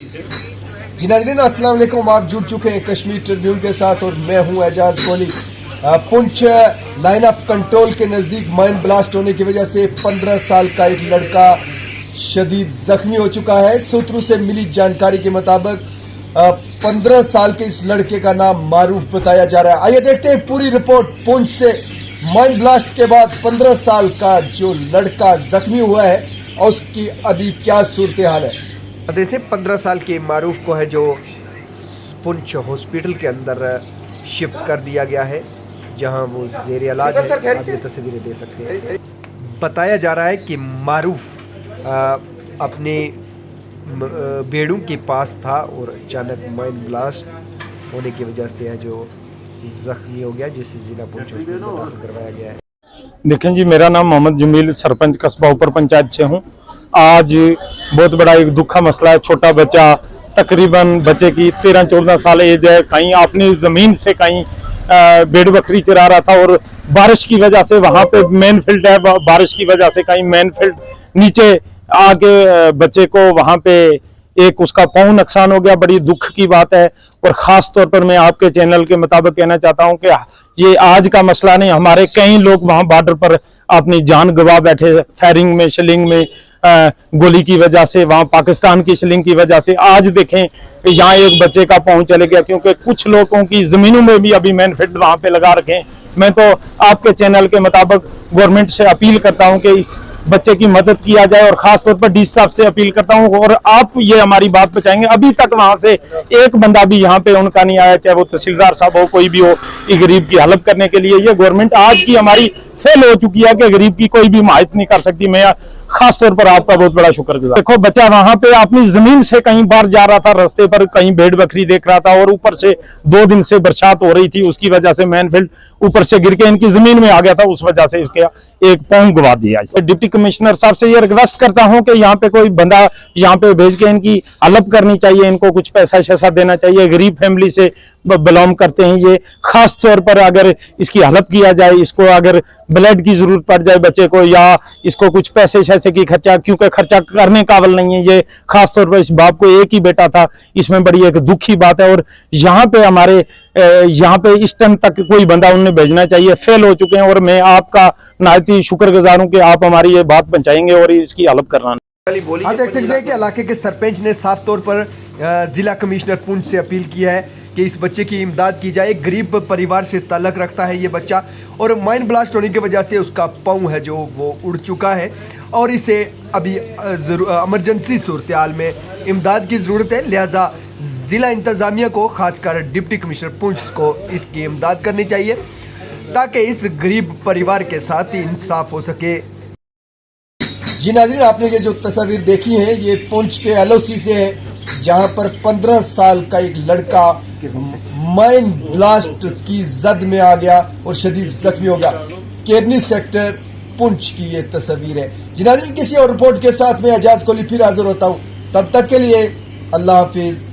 जी नाज़रीन अस्सलाम वालेकुम, आप जुड़ चुके हैं कश्मीर ट्रिब्यून के साथ और मैं हूं Ejaz Kohli. Poonch line of control के नज़दीक माइन ब्लास्ट होने की वजह से 15 साल का एक लड़का शदीद जख्मी हो चुका है। सूत्रों से मिली जानकारी के मुताबिक 15 साल के इस लड़के का नाम मारूफ बताया जा रहा है। आइए देखते हैं पूरी रिपोर्ट। पुंछ से माइन ब्लास्ट के बाद 15 साल का जो लड़का जख्मी हुआ है और उसकी अभी क्या सूरत हाल है। जैसे 15 साल के मारूफ को है जो पुंछ हॉस्पिटल के अंदर शिफ्ट कर दिया गया है, जहां वो ज़ेर इलाज है। आप ये तस्वीरें दे सकते हैं। बताया जा रहा है कि मारूफ अपने बेड़ों के पास था और अचानक माइन ब्लास्ट होने की वजह से है जो जख्मी हो गया, जिसे जिला पुंछ हॉस्पिटल में दाखिल करवाया गया है। देखें जी, मेरा नाम मोहम्मद जमील, सरपंच कस्बा ऊपर पंचायत से हूँ। आज बहुत बड़ा एक दुख का मसला है। छोटा बच्चा, तकरीबन बच्चे की 13-14 साल एज है, कहीं अपनी ज़मीन से कहीं भेड़ बकरी चरा रहा था और बारिश की वजह से वहाँ पे मेन फील्ड है, बारिश की वजह से कहीं मेन फील्ड नीचे आके बच्चे को वहाँ पे एक उसका पाँव नुकसान हो गया। बड़ी दुख की बात है और ख़ास तौर पर मैं आपके चैनल के मुताबिक कहना चाहता हूँ कि ये आज का मसला नहीं, हमारे कई लोग वहाँ बॉर्डर पर अपनी जान गंवा बैठे, फायरिंग में, शिलिंग में, गोली की वजह से, वहाँ पाकिस्तान की शिलिंग की वजह से। आज देखें यहाँ एक बच्चे का पाँव चले गया क्योंकि कुछ लोगों की ज़मीनों में भी अभी मैन फील्ड वहाँ पे लगा रखे हैं। मैं तो आपके चैनल के मुताबिक गवर्नमेंट से अपील करता हूँ कि इस बच्चे की मदद किया जाए और खास तौर पर डीसी साहब से अपील करता हूँ और आप ये हमारी बात पहुंचाएंगे। अभी तक वहां से एक बंदा भी यहाँ पे उनका नहीं आया, चाहे वो तहसीलदार साहब हो, कोई भी हो, गरीब की हेल्प करने के लिए। ये गवर्नमेंट आज की हमारी फेल हो चुकी है कि गरीब की कोई भी हिमायत नहीं कर सकती। मैं खास तौर पर आपका बहुत बड़ा शुक्रगुजार। देखो, बच्चा वहां पे अपनी जमीन से कहीं बाहर जा रहा था, रास्ते पर कहीं भेड़ बकरी देख रहा था और ऊपर से 2 दिन से बरसात हो रही थी, उसकी वजह से मैन फील्ड ऊपर से गिर के इनकी जमीन में आ गया था, उस वजह से इसके एक पाँव गवा दिया। डिप्टी कमिश्नर साहब से ये रिक्वेस्ट करता हूं कि यहाँ पे कोई बंदा यहाँ पे भेज के इनकी हेल्प करनी चाहिए, इनको कुछ पैसा शैसा देना चाहिए। गरीब फैमिली से बिलोंग करते हैं ये। खास तौर पर अगर इसकी हेल्प किया जाए, इसको अगर ब्लड की जरूरत पड़ जाए बच्चे को, या इसको कुछ पैसे शैसे की खर्चा, क्योंकि खर्चा करने काबिल नहीं है ये। खास तौर पर इस बाप को एक ही बेटा था, इसमें बड़ी एक दुख की बात है। और यहाँ पे हमारे यहाँ पे इस टाइम तक कोई बंदा उन्हें भेजना चाहिए, फेल हो चुके हैं। और मैं आपका नहायत ही शुक्रगुजार हूं कि आप हमारी ये बात पहुंचाएंगे और इसकी हेल्प करना। आप देख सकते हैं कि इलाके के सरपंच ने साफ तौर पर जिला कमिश्नर पुंछ से अपील किया है कि इस बच्चे की इमदाद की जाए। गरीब परिवार से ताल्लुक़ रखता है ये बच्चा और माइन ब्लास्ट होने की वजह से उसका पाँव है जो वो उड़ चुका है और इसे अभी इमरजेंसी सूरत हाल में इमदाद की ज़रूरत है। लिहाजा ज़िला इंतज़ामिया को, खासकर डिप्टी कमिश्नर पुंछ को इसकी इमदाद करनी चाहिए ताकि इस गरीब परिवार के साथ ही इंसाफ हो सके। जी नाज़रीन, आपने ये जो तस्वीर देखी है ये पुंछ के LOC से है, जहां पर 15 साल का एक लड़का माइन ब्लास्ट की जद में आ गया और शदीद जख्मी हो गया। केरनी सेक्टर पुंछ की ये तस्वीर है। जी नाज़रीन, किसी और रिपोर्ट के साथ मैं एजाज कोहली फिर हाजिर होता हूँ। तब तक के लिए अल्लाह हाफिज।